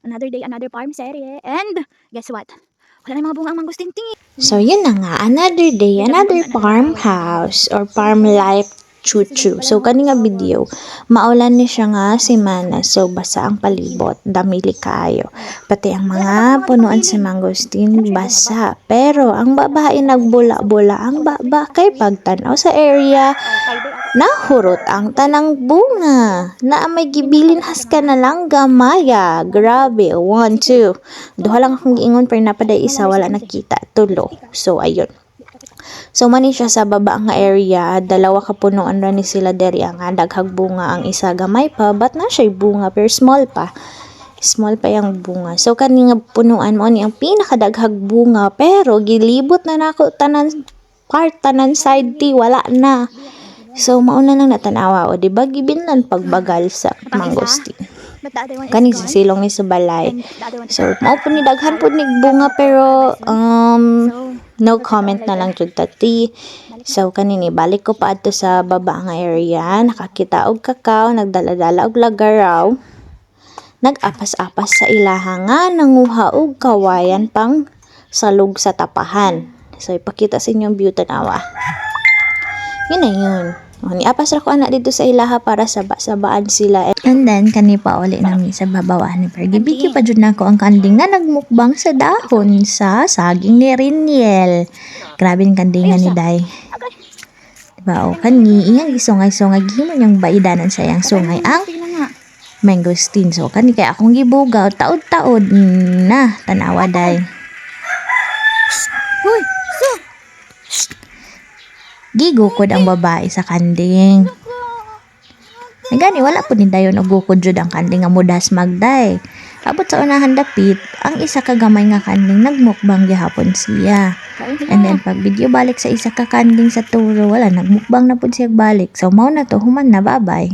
Another day, another farm serye. And guess what? Wala na mga bunga ang mangustin tingi. So, yun na nga. Another day, another farmhouse or farm life chuchu. So, kani nga video, maulan ni siya nga si Mana. So, basa ang palibot. Damili kayo. Pati ang mga punuan si mangosteen, basa. Pero, ang babae nagbula-bula. Ang baba kay pagtanaw sa area, nahurot ang tanang bunga. Na may gibilin has ka na lang gamaya. Grabe. 1, 2. Duha lang akong giingon pero napaday isa wala nakita. Tulo. So, ayun. So, mani siya sa baba nga area. Dalawa ka punuan ra ni sila deri ang daghag bunga. Ang isa gamay pa. But na siya bunga pero small pa. Small pa yung bunga. So, kani nga punuan mo ni ang pinakadaghag bunga. Pero, gilibot na nako tanan part, tanan side ti. Wala na. So, mauna lang natanawa. O, diba? Gibinlan pagbagal sa mangosteen. Kani sa silong ni sa balay. So, mao po ni daghan po ni bunga pero no comment na lang jud tati. So, kanini balik ko pa adto sa baba nga area, nakakita og kakao, nagdala-dala og lagaraw. Nag-apas-apas sa ilaha nga nanguha og kawayan pang salog sa tapahan. So, ipakita sa inyo ang view tanawa. Yun na yun. Niapas ra ko anak dito sa ilaha para saba-sabaan sila. And then, kani pa uli namin sa babawan ni Pergibiki pa dyan ako ang kanding na nagmukbang sa dahon sa saging ni Riniel. Grabe yung kandingan ni Day. Diba o, kani, iyang isungay-sungay, himo niyang baidanan sa iyang sungay ang mangosteen. So, kani kaya akong gibugaw, taod-taod na, tanawa Day. Hoy! So! Gigukod ang babae sa kanding. Gani, wala po ni dayon og gukod jud ang kanding nga mudas magday. Abot sa unahan dapit, ang isa ka gamay nga kanding nagmukbang gihapon siya. And then pag video balik sa isa ka kanding sa turo, wala nagmukbang na pud siya balik. So mao na to, human na, bye-bye.